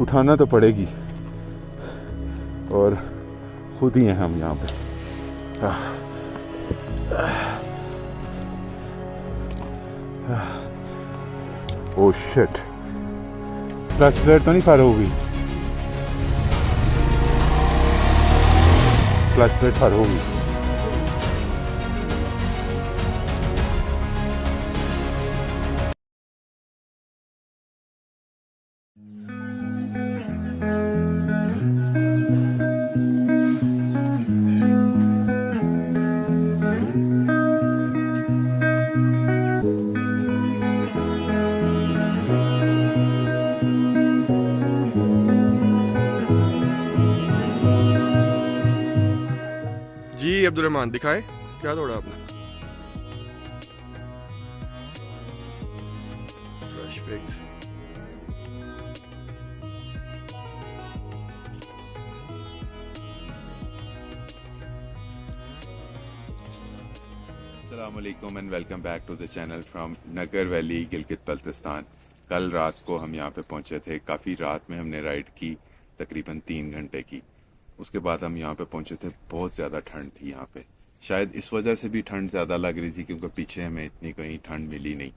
उठाना तो पड़ेगी और खुद ही हैं हम यहाँ पे। ओह शिट, क्लच प्लेट तो नहीं फायर हो गई? क्लच प्लेट फायर हो गई। जी अब्दुलरहमान दिखाएं क्या तोड़ा आपने? Fresh figs. अस्सलामुअलैकुम and welcome back to the channel from Nagar valley, Gilgit Baltistan. कल रात को हम यहाँ पे पहुँचे थे। काफ़ी रात में हमने राइड की, तकरीबन 3 घंटे की। उसके बाद हम यहाँ पे पहुँचे थे। बहुत ज़्यादा ठंड थी यहाँ पे। शायद इस वजह से भी ठंड ज़्यादा लग रही थी क्योंकि पीछे हमें इतनी कहीं ठंड मिली नहीं।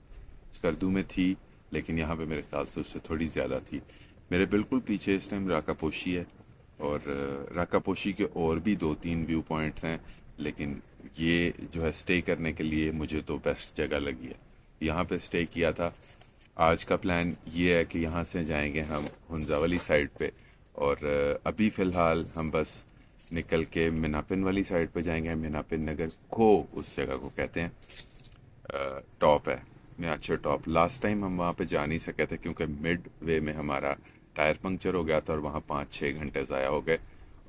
स्कर्दू में थी लेकिन यहाँ पे मेरे ख्याल से उससे थोड़ी ज़्यादा थी। मेरे बिल्कुल पीछे इस टाइम राकापोशी है और राकापोशी के और भी 2-3 व्यू पॉइंट्स हैं, लेकिन ये जो है स्टे करने के लिए मुझे तो बेस्ट जगह लगी है। यहाँ पे स्टे किया था। आज का प्लान ये है कि यहाँ से जाएंगे हम हुंजा वाली साइड पे और अभी फ़िलहाल हम बस निकल के मिनापिन वाली साइड पे जाएंगे। मिनापिन नगर खो उस जगह को कहते हैं, टॉप है न्याचर टॉप। लास्ट टाइम हम वहाँ पे जा नहीं सके थे क्योंकि मिड वे में हमारा टायर पंक्चर हो गया था और वहाँ 5-6 घंटे ज़ाया हो गए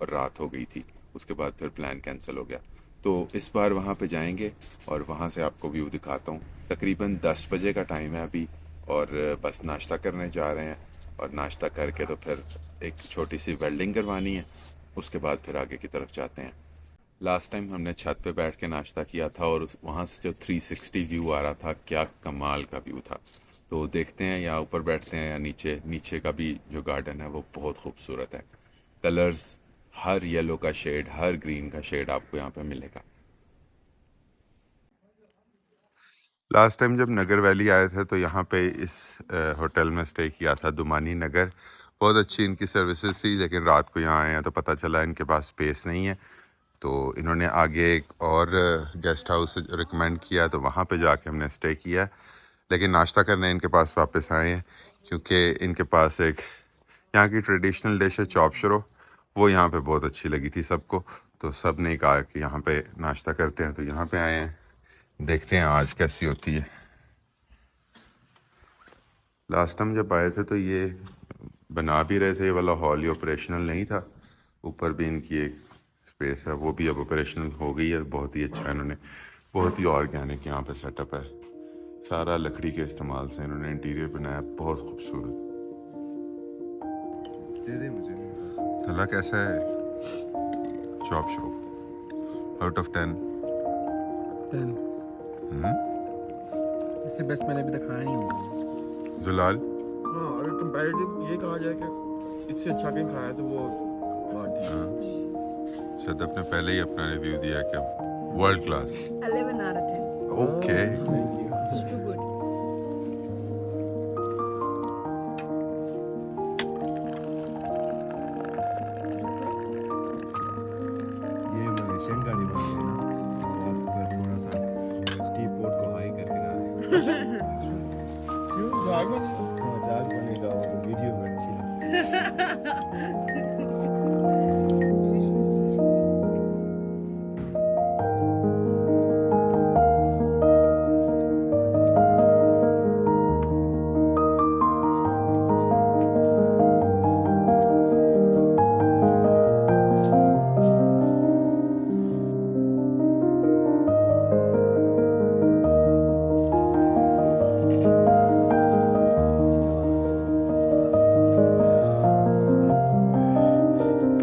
और रात हो गई थी। उसके बाद फिर प्लान कैंसिल हो गया। तो इस बार वहाँ पे जाएंगे और वहाँ से आपको व्यू दिखाता हूँ। तकरीबन 10 बजे का टाइम है अभी और बस नाश्ता करने जा रहे हैं और नाश्ता करके तो फिर एक छोटी सी वेल्डिंग करवानी है। उसके बाद फिर आगे की तरफ जाते हैं। लास्ट टाइम हमने छत पे बैठ के नाश्ता किया था और वहाँ से जो 360 व्यू आ रहा था, क्या कमाल का व्यू था। तो देखते हैं या ऊपर बैठते हैं या नीचे। नीचे का भी जो गार्डन है वो बहुत खूबसूरत है। कलर्स, हर येलो का शेड, हर ग्रीन का शेड आपको यहाँ पे मिलेगा। लास्ट टाइम जब नगर वैली आए थे तो यहाँ पे इस होटल में स्टे किया था, दुमानी नगर। बहुत अच्छी इनकी सर्विसेज थी, लेकिन रात को यहाँ आए हैं तो पता चला इनके पास स्पेस नहीं है। तो इन्होंने आगे एक और गेस्ट हाउस रिकमेंड किया तो वहाँ पे जाके हमने स्टे किया। लेकिन नाश्ता करने इनके पास वापस आए हैं क्योंकि इनके पास एक यहाँ की ट्रेडिशनल डिश है चॉप शरो। वो यहाँ पे बहुत अच्छी लगी थी सबको, तो सब ने कहा कि यहाँ पे नाश्ता करते हैं, तो यहाँ पे आए हैं। देखते हैं आज कैसी होती है। लास्ट टाइम जब आए थे तो ये बना भी रहे थे, ये वाला हॉल, ये ऑपरेशनल नहीं था। ऊपर भी इनकी एक स्पेस है, वो भी अब ऑपरेशनल हो गई है। बहुत ही अच्छा इन्होंने, बहुत ही ऑर्गेनिक यहाँ पे सेटअप है। सारा लकड़ी के इस्तेमाल से इन्होंने इंटीरियर बनाया, बहुत खूबसूरत। दे दे मुझे। तला कैसा है चॉप शो? Out of 10? 10। इससे बेस्ट मैंने अभी तक खाया नहीं होगा। जुलाल? हाँ, अगर कंपैरेटिव ये कहा जाए कि इससे अच्छा कहीं खाया तो वो बात ठीक है। सदफ ने पहले ही अपना रिव्यू दिया क्या world class. 11 out of 10. Okay. It's too good. ये मलेशियन गाड़ी बन गई ना, तो आपको थोड़ा सा टी पोर्ट को हाई करके ना क्यों जाग बनी? हाँ जाग बनेगा और वीडियो में अच्छी लगेगी।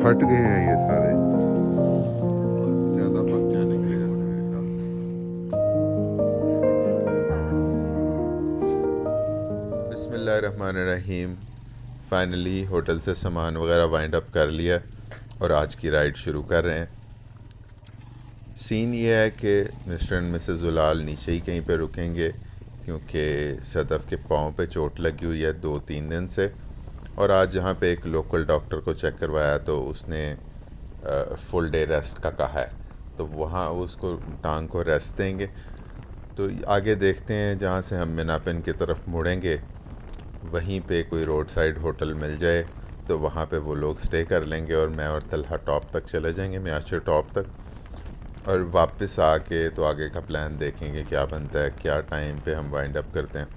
फट गए हैं ये सारे, ज्यादा पक जाने की वजह से मेरे ख्याल से। बिस्मिल्लाहिर्रहमानिर्रहीम। फाइनली होटल से सामान वगैरह वाइंड अप कर लिया और आज की राइड शुरू कर रहे हैं। सीन ये है कि मिस्टर एंड मिसेस जुलाल नीचे ही कहीं पे रुकेंगे क्योंकि सदफ़ के पाँव पे चोट लगी हुई है 2-3 दिन से, और आज जहाँ पे एक लोकल डॉक्टर को चेक करवाया तो उसने फुल डे रेस्ट का कहा है, तो वहाँ उसको टांग को रेस्ट देंगे। तो आगे देखते हैं, जहाँ से हम मिनापिन की तरफ मुड़ेंगे वहीं पे कोई रोड साइड होटल मिल जाए तो वहाँ पे वो लोग स्टे कर लेंगे और मैं और तलहा टॉप तक चले जाएंगे, म्याशर टॉप तक, और वापस आके तो आगे का प्लान देखेंगे क्या बनता है, क्या टाइम पे हम वाइंड अप करते हैं।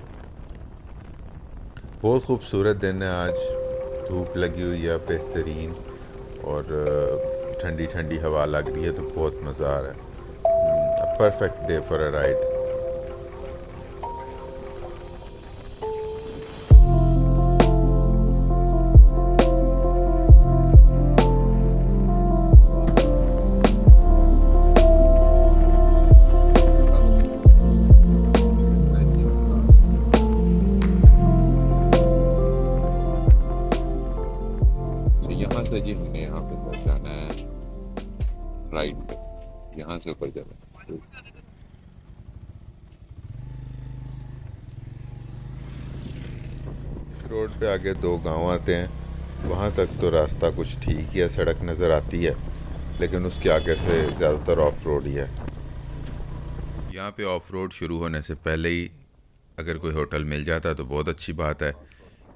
बहुत खूबसूरत दिन है आज, धूप लगी हुई है बेहतरीन और ठंडी ठंडी हवा लग रही है, तो बहुत मज़ा आ रहा है। Perfect day for a ride. यहाँ से जी हमने यहाँ पे पहुँचाना है राइड पे, यहाँ से ऊपर जाना है। इस रोड पे आगे 2 गांव आते हैं, वहाँ तक तो रास्ता कुछ ठीक ही है, सड़क नज़र आती है, लेकिन उसके आगे से ज़्यादातर ऑफ रोड ही है। यहाँ पे ऑफ रोड शुरू होने से पहले ही अगर कोई होटल मिल जाता तो बहुत अच्छी बात है।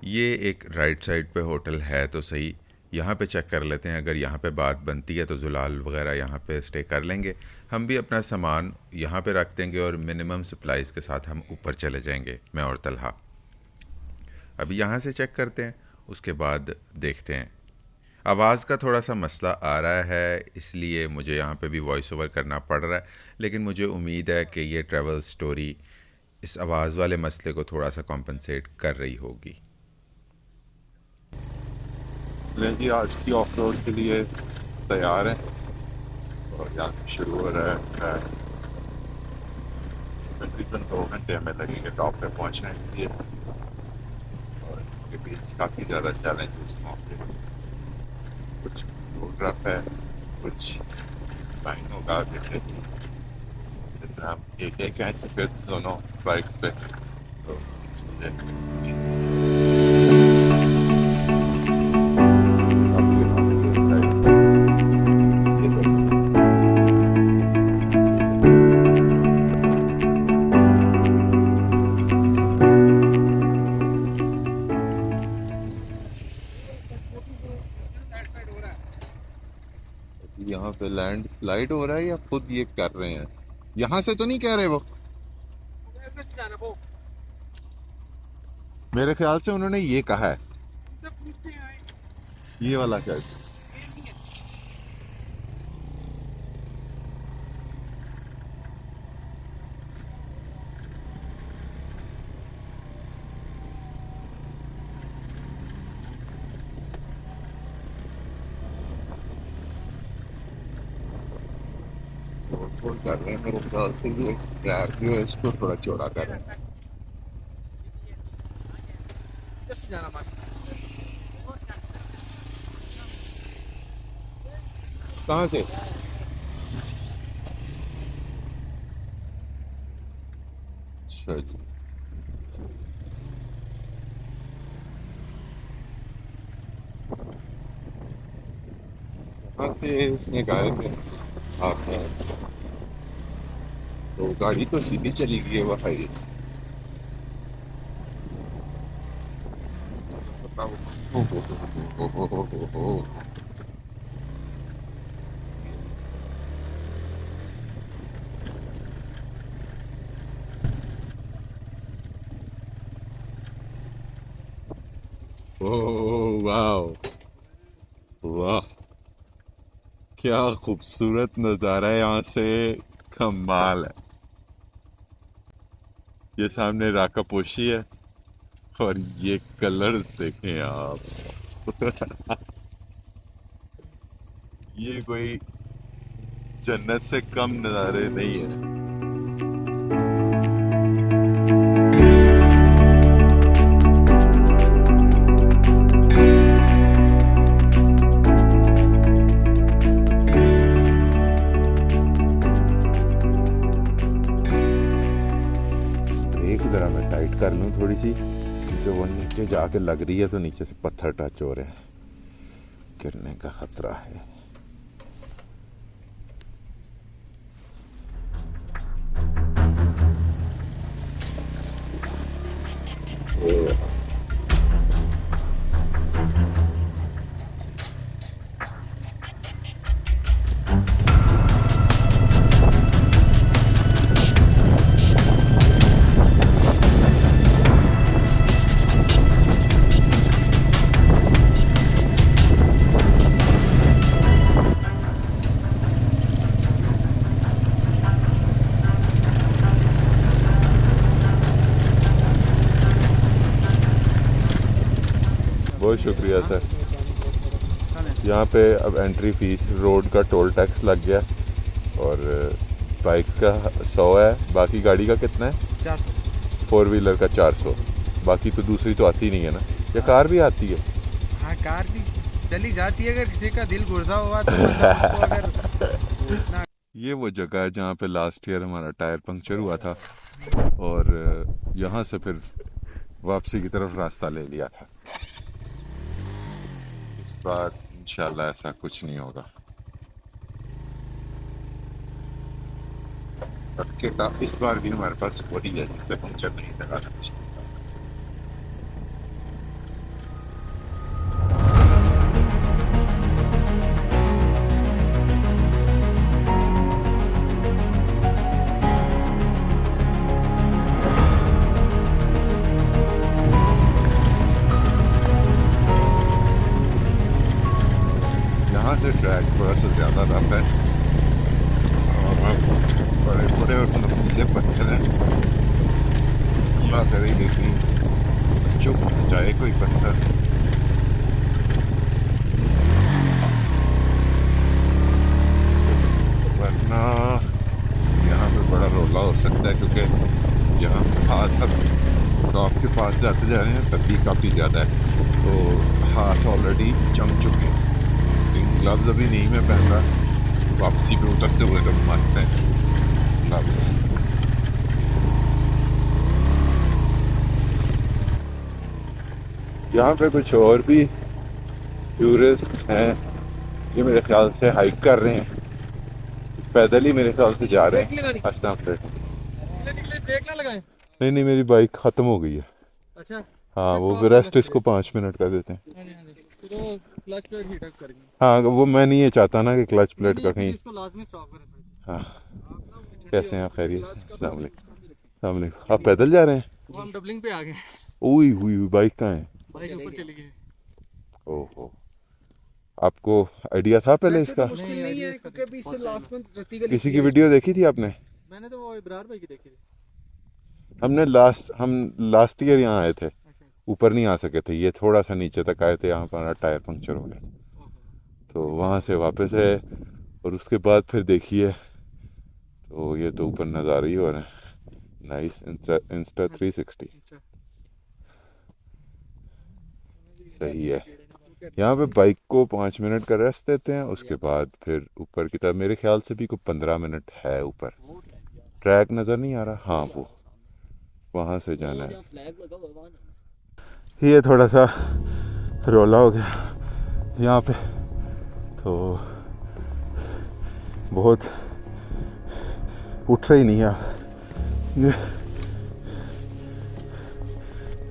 ये एक राइट साइड पे होटल है तो सही, यहाँ पे चेक कर लेते हैं। अगर यहाँ पे बात बनती है तो जुलाल वगैरह यहाँ पे स्टे कर लेंगे, हम भी अपना सामान यहाँ पे रख देंगे और मिनिमम सप्लाइज़ के साथ हम ऊपर चले जाएंगे, मैं और तलहा। अभी यहाँ से चेक करते हैं, उसके बाद देखते हैं। आवाज़ का थोड़ा सा मसला आ रहा है, इसलिए मुझे यहाँ पे भी वॉइस ओवर करना पड़ रहा है, लेकिन मुझे उम्मीद है कि ये ट्रैवल स्टोरी इस आवाज़ वाले मसले को थोड़ा सा कॉम्पनसेट कर रही होगी। जी आज की ऑफ रोड के लिए तैयार हैं और यहाँ शुरू हो रहा है। तकरीबन 2 घंटे हमें लगेंगे टॉप पे पहुँचने के लिए, और इसके बीच काफ़ी ज़्यादा चैलेंजेस मौके, कुछ रोड रफ है, कुछ लाइन होगा आगे से, हम एक हैं तो फिर दोनों बाइक पे तो यहाँ पे लैंड स्लाइड हो रहा है या खुद ये कर रहे हैं? यहाँ से तो नहीं कह रहे वो, मेरे ख्याल से उन्होंने ये कहा है, ये वाला क्या है? कर रहे हैं मेरे ख्याल से, ये ट्रैक जो है इसको थोड़ा चौड़ा कर रहे हैं। कहाँ से? अच्छा जी, यहाँ से उसने कहा है कि आपने तो गाड़ी तो सीधी चली गई है वहाँ ये। हो। ओह वाह वाह, क्या खूबसूरत नज़ारा है यहाँ से, कमाल है। ये सामने राका पोशी है और ये कलर देखें आप ये कोई जन्नत से कम नज़ारे नहीं है। थोड़ी सी जो वो नीचे जाके लग रही है तो नीचे से पत्थर टच हो रहे हैं, गिरने का खतरा है। बहुत शुक्रिया सर। यहाँ पे अब एंट्री फीस, रोड का टोल टैक्स लग गया और बाइक का 100 है, बाकी गाड़ी का कितना है? 400। 4 व्हीलर का 400। बाकी तो दूसरी तो आती नहीं है ना, या कार भी आती है? हाँ कार भी चली जाती है अगर किसी का दिल गुर्दा हुआ तो मतलब उसको अगर ये वो जगह है जहाँ पे लास्ट ईयर हमारा टायर पंक्चर हुआ था और यहाँ से फिर वापसी की तरफ रास्ता ले लिया था। इस बार इंशाल्लाह ऐसा कुछ नहीं होगा। इस बार भी हमारे पास बड़ी है जिससे पंक्चर नहीं लगाना चाहिए। यहाँ से ट्रैक थोड़ा सा ज़्यादा रफ है और बड़े बड़े और नुकीले पत्थर हैं। अल्लाह करे देखनी बच्चों को बचाए कोई पत्थर। वरना यहाँ पे बड़ा रोला हो सकता है क्योंकि यहाँ हाथ टॉप के पास जाते जा रहे हैं, सर्दी काफ़ी ज़्यादा है तो हाथ ऑलरेडी जम चुके हैं। ग्लव्स अभी नहीं मैं पहन रहा, वापसी पे उतरते हुए तो मस्त हैं ग्लव्स। यहाँ पे कुछ और भी टूरिस्ट हैं, ये मेरे ख्याल से हाइक कर रहे हैं, पैदल ही मेरे ख्याल से जा रहे हैं। अच्छा ब्रेक ना लगाएं। नहीं मेरी बाइक ख़त्म हो गई है। अच्छा हाँ वो रेस्ट इसको 5 मिनट का देते हैं। तो क्लच प्लेट हीट अप करेंगे। हाँ वो मैं नहीं ये चाहता ना कि क्लच प्लेट का कहीं। इसको लाजमी स्टॉप करें। हाँ कैसे हैं आप? खैरियत? अस्सलाम वालेकुम। आप पैदल जा रहे हैं? वो हम डबलिंग पे आ गए। ओई हुई बाइक कहाँ है? बाइक ऊपर चली गई। ओहो, आपको आइडिया था पहले वैसे इसका? तो मुश्किल नहीं है क्योंकि अभी इससे लास्ट मंथ रत्ती गली किसी की वीडियो देखी थी आपने? मैंने तो वो इब्रार भाई की देखी थी। हम लास्ट ईयर यहाँ आए थे, ऊपर नहीं आ सके थे, ये थोड़ा सा नीचे तक आए थे, यहाँ पर हमारा टायर पंक्चर हो गया तो वहाँ से वापस है और उसके बाद फिर देखिए तो ये तो ऊपर नज़ारा ही हो रहा है। नाइस इंस्टा 360 सही है। यहाँ पे बाइक को 5 मिनट का रेस्ट देते हैं, उसके बाद फिर ऊपर की तरफ मेरे ख्याल से भी कोई 15 मिनट है ऊपर। ट्रैक नज़र नहीं आ रहा? हाँ वो वहाँ से जाना है। ये थोड़ा सा रोला हो गया यहाँ पे तो बहुत उठ रही नहीं है। ये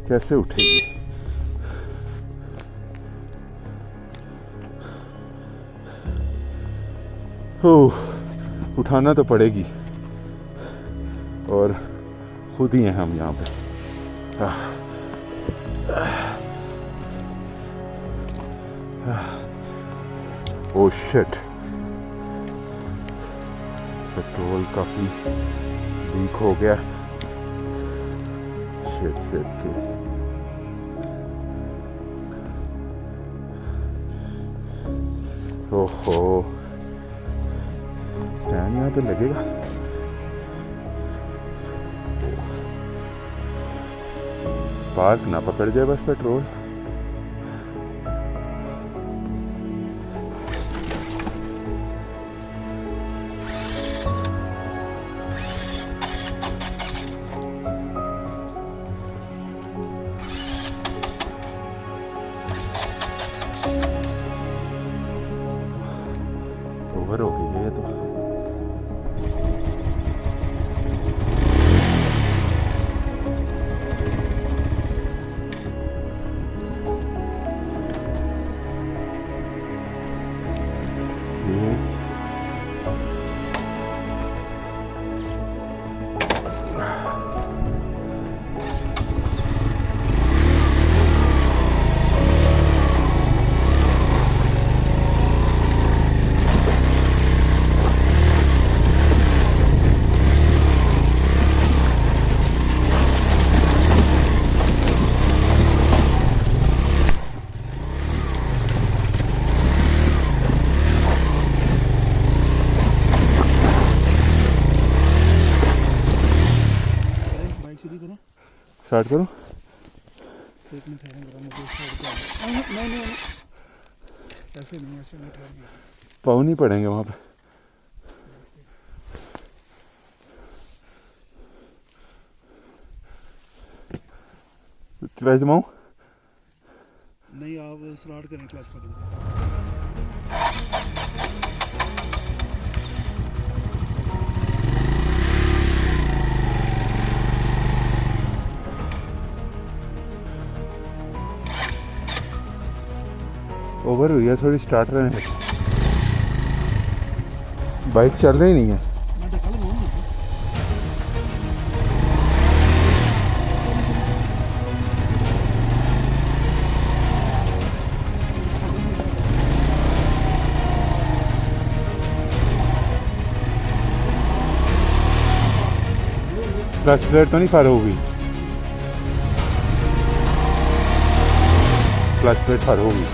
कैसे उठेगी? उठाना तो पड़ेगी और खुद ही हैं हम यहाँ पे। ओह शिट, पेट्रोल काफी लीक हो गया। शिट ओहो, स्टैंड यहाँ पे लगेगा? स्पार्क ना पकड़ जाए बस पेट्रोल। ओवर हो गई है ये तो। बाइक सीधी करें, स्टार्ट करूं? एक मिनट ठहरें जरा, मुझे साइड पे आना। नहीं ऐसे नहीं, ऐसे नहीं ठहरेंगे। पाँव नहीं पड़ेंगे वहाँ पे। ट्राई जमाऊं? नहीं, आप स्टार्ट करें, क्लच पकड़ें। ओवर हुई है थोड़ी, स्टार्ट रहने। बाइक चल रही नहीं है। मैं धक्का लगाऊंगा। क्लच प्लेट तो नहीं फायर होगी? क्लच प्लेट फायर होगी।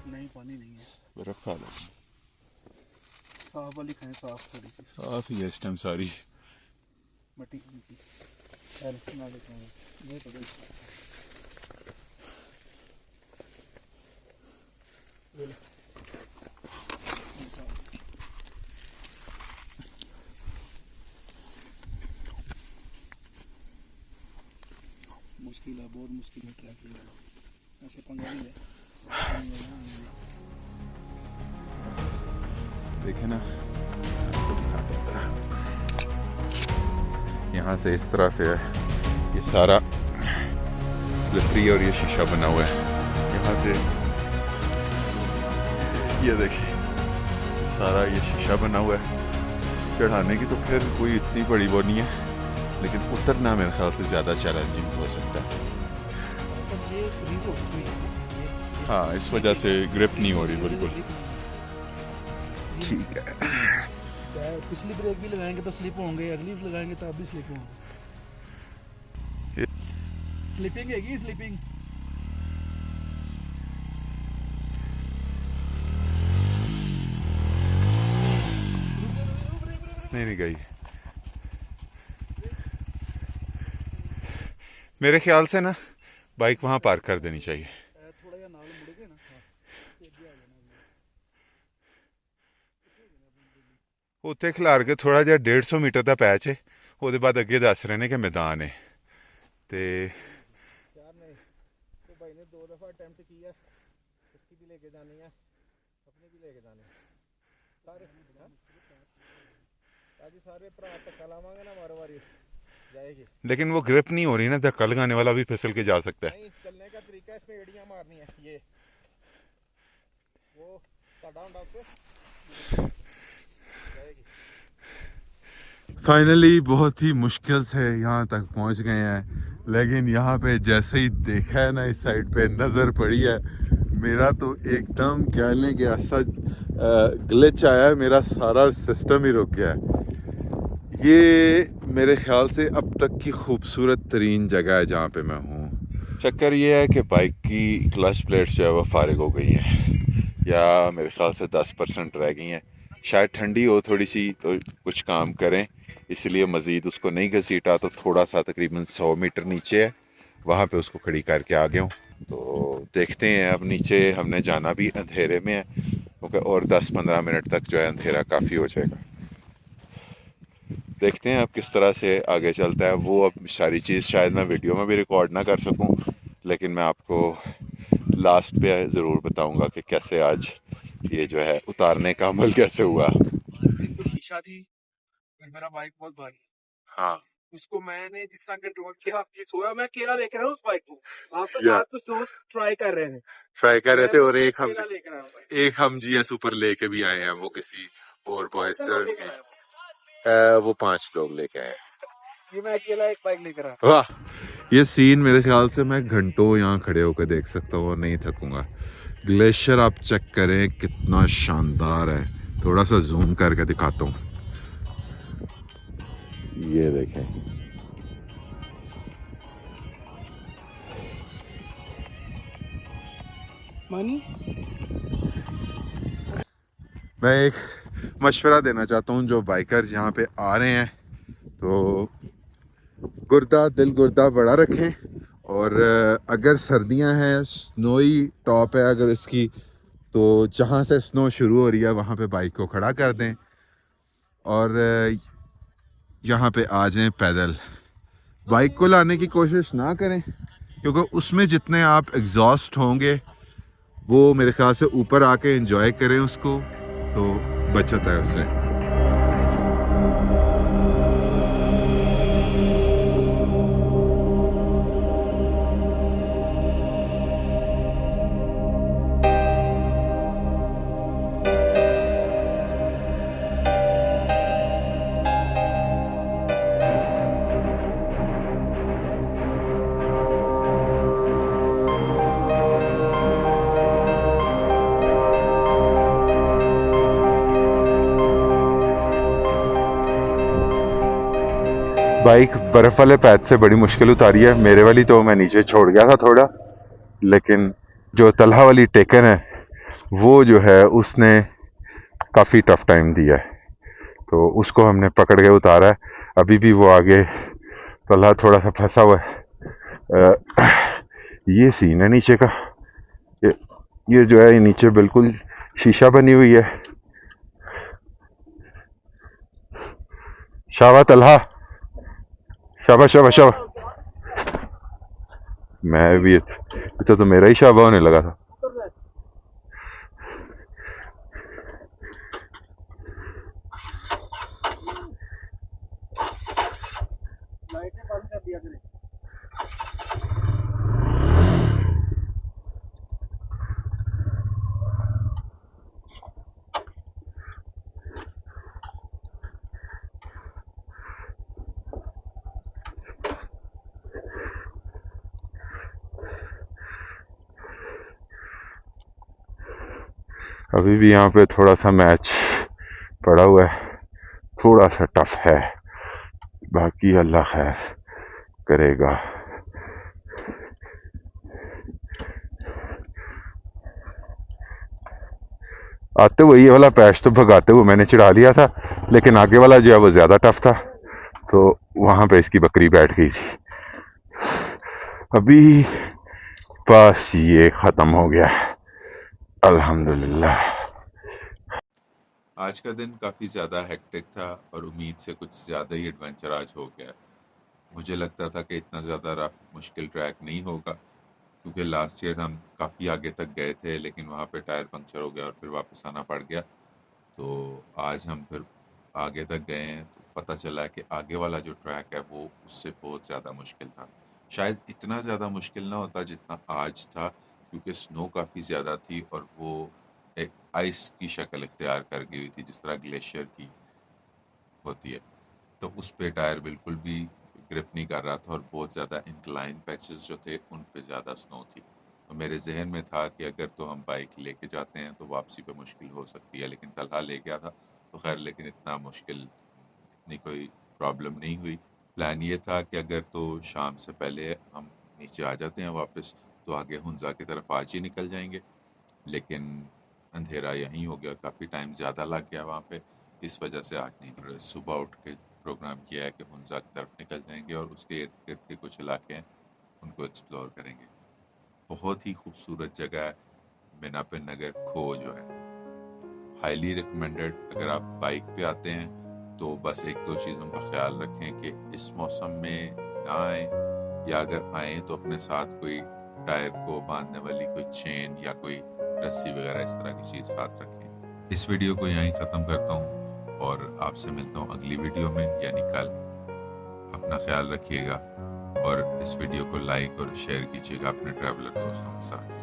नहीं, पानी नहीं है। बर्फ खा लो। साफ वाली खाएं, साफ थोड़ी सी साफ ही है इस टाइम सारी। मट्टी मट्टी। चल मैं लेता हूँ ये पकड़। ये ले। ये साफ। मुश्किल है, बहुत मुश्किल है ट्रैक करना, ऐसे पंगा नहीं है। देखे ना, आपको दिखाता हूं जरा। यहाँ से इस तरह से है ये सारा स्लिपरी और ये शीशा बना हुआ है। यहाँ से ये देखिए सारा ये शीशा बना हुआ है। चढ़ाने की तो फिर कोई इतनी बड़ी वो नहीं है, लेकिन उतरना मेरे ख्याल से ज़्यादा चैलेंजिंग हो सकता है। सब ये फ्रीज हो चुकी है। हाँ, इस वजह से ग्रिप नहीं हो रही बिल्कुल। ठीक है। पिछली ब्रेक भी लगाएंगे तो स्लिप होंगे, अगली भी लगाएंगे तो अब भी स्लिप होंगे। स्लिपिंग हैगी, स्लिपिंग। नहीं गई। मेरे ख्याल से ना बाइक वहां पार्क कर देनी चाहिए। थोड़ा या नाल मुड़ गए ना। उत्थे खिलार के थोड़ा जिहा 150 मीटर का पैच है, ਉਹਦੇ बाद अगे दस रहे ने कि मैदान है। ते यार नहीं, तो भाई ने 2 दफा अटेम्प्ट किया, उसकी भी लेके जानी है, अपनी भी लेके जानी है। सारे आज सारे भरा धक्का लावांगे ना मारो वारी जाएगी। लेकिन वो ग्रिप नहीं हो रही ना, धक्का लगाने वाला भी फिसल के जा सकता है। नहीं, चलने का तरीका है, इसमें एड़ियां मारनी है। ये वो डाउन डाउन से फाइनली बहुत ही मुश्किल से यहाँ तक पहुँच गए हैं, लेकिन यहाँ पे जैसे ही देखा है ना, इस साइड पे नज़र पड़ी है, मेरा तो एकदम क्या लें कि ऐसा ग्लिच आया है, मेरा सारा सिस्टम ही रुक गया है। ये मेरे ख्याल से अब तक की खूबसूरत तरीन जगह है जहाँ पे मैं हूँ। चक्कर ये है कि बाइक की क्लच प्लेट्स जो है वो फारिग हो गई हैं, या मेरे ख्याल से 10% रह गई हैं। शायद ठंडी हो थोड़ी सी तो कुछ काम करें, इसलिए मज़ीद उसको नहीं घसीटा, तो थोड़ा सा तकरीबन 100 मीटर नीचे है, वहाँ पे उसको खड़ी करके आ गया हूँ। तो देखते हैं, अब नीचे हमने जाना भी अंधेरे में है, क्योंकि और 10-15 मिनट तक जो है अंधेरा काफ़ी हो जाएगा। देखते हैं अब किस तरह से आगे चलता है। वो अब सारी चीज़ शायद मैं वीडियो में भी रिकॉर्ड ना कर सकूं, लेकिन मैं आपको लास्ट पे ज़रूर बताऊंगा कि कैसे आज ये जो है उतारने का अमल कैसे हुआ। सीट पे शीशा थी और मेरा बाइक बहुत भारी। हाँ, उसको मैंने जिस तरह कंट्रोल किया, ये सोया मैं अकेला लेकर आया उस बाइक को। आपके या साथ कुछ दोस्त ट्राई कर रहे हैं, ट्राई कर रहे मैं थे, और बस एक हम अकेला लेकर आया हूँ बाइक। जीएस ऊपर लेके भी आए हैं, वो किसी और बॉयज कितने लोग लेकर आए हो? वो 5 लोग लेके आए। ये मैं अकेला एक बाइक लेकर आया। वाह, ये सीन मेरे ख्याल से मैं घंटों यहाँ खड़े होकर देख सकता हूँ और नहीं थकूंगा। ग्लेशियर आप चेक करें कितना शानदार है। थोड़ा सा जूम करके दिखाता हूँ, ये देखें। मानी मैं एक मशवरा देना चाहता हूँ जो बाइकर्स यहाँ पे आ रहे हैं, तो दिल गुर्दा बड़ा रखें, और अगर सर्दियाँ हैं, स्नोई टॉप है अगर इसकी, तो जहाँ से स्नो शुरू हो रही है वहाँ पे बाइक को खड़ा कर दें और यहाँ पे आ जाएं पैदल। बाइक को लाने की कोशिश ना करें, क्योंकि उसमें जितने आप एग्जॉस्ट होंगे वो मेरे ख्याल से ऊपर आके एंजॉय करें उसको, तो बचत है उससे। बाइक बर्फ वाले पैच से बड़ी मुश्किल उतारी है। मेरे वाली तो मैं नीचे छोड़ गया था थोड़ा, लेकिन जो तलहा वाली टेकन है वो जो है उसने काफ़ी टफ टाइम दिया है, तो उसको हमने पकड़ के उतारा है। अभी भी वो आगे तलहा थोड़ा सा फंसा हुआ है। ये सीन है नीचे का। ये जो है ये नीचे बिल्कुल शीशा बनी हुई है। शाबा तलहा, शाबा शाबा शाबा। मैं भी तो मेरा ही शाबा होने लगा था। लाइटें बंद कर दिया करें। अभी भी यहाँ पे थोड़ा सा मैच पड़ा हुआ है, थोड़ा सा टफ है, बाकी अल्लाह खैर करेगा। आते हुए ये वाला पैच तो भगाते हुए मैंने चढ़ा लिया था, लेकिन आगे वाला जो है वो ज्यादा टफ था, तो वहां पे इसकी बकरी बैठ गई थी। अभी बस ये खत्म हो गया, अल्हम्दुलिल्लाह। आज का दिन काफ़ी ज़्यादा हेक्टिक था और उम्मीद से कुछ ज़्यादा ही एडवेंचर आज हो गया। मुझे लगता था कि इतना ज़्यादा रफ मुश्किल ट्रैक नहीं होगा, क्योंकि लास्ट ईयर हम काफ़ी आगे तक गए थे, लेकिन वहाँ पे टायर पंक्चर हो गया और फिर वापस आना पड़ गया। तो आज हम फिर आगे तक गए हैं, तो पता चला कि आगे वाला जो ट्रैक है वो उससे बहुत ज़्यादा मुश्किल था। शायद इतना ज़्यादा मुश्किल ना होता जितना आज था, क्योंकि स्नो काफ़ी ज़्यादा थी और वो एक आइस की शक्ल इख्तियार कर गई हुई थी, जिस तरह ग्लेशियर की होती है। तो उस पे टायर बिल्कुल भी ग्रिप नहीं कर रहा था और बहुत ज़्यादा इंक्लाइन पैचेस जो थे उन पे ज़्यादा स्नो थी। तो मेरे जहन में था कि अगर तो हम बाइक लेके जाते हैं तो वापसी पे मुश्किल हो सकती है, लेकिन तलहा ले गया था तो खैर, लेकिन इतना मुश्किल इतनी कोई प्रॉब्लम नहीं हुई। प्लान ये था कि अगर तो शाम से पहले हम नीचे आ जाते हैं वापस, तो आगे हुंजा की तरफ आज ही निकल जाएंगे, लेकिन अंधेरा यहीं हो गया, काफ़ी टाइम ज़्यादा लग गया वहाँ पे, इस वजह से आज नहीं। सुबह उठ के प्रोग्राम किया है कि हुंजा की तरफ निकल जाएंगे और उसके इर्द गिर्द के कुछ इलाके हैं उनको एक्सप्लोर करेंगे। बहुत ही खूबसूरत जगह है मिनापिन नगर खो जो है, हाईली रिकमेंडेड। अगर आप बाइक पे आते हैं तो बस एक दो चीज़ों का ख्याल रखें कि इस मौसम में ना आए, या अगर आएँ तो अपने साथ कोई टायर को बांधने वाली कोई चेन या कोई रस्सी वगैरह इस तरह की चीज़ साथ रखें। इस वीडियो को यहीं ख़त्म करता हूँ और आपसे मिलता हूँ अगली वीडियो में, यानी कल। अपना ख्याल रखिएगा और इस वीडियो को लाइक और शेयर कीजिएगा अपने ट्रैवलर दोस्तों के साथ।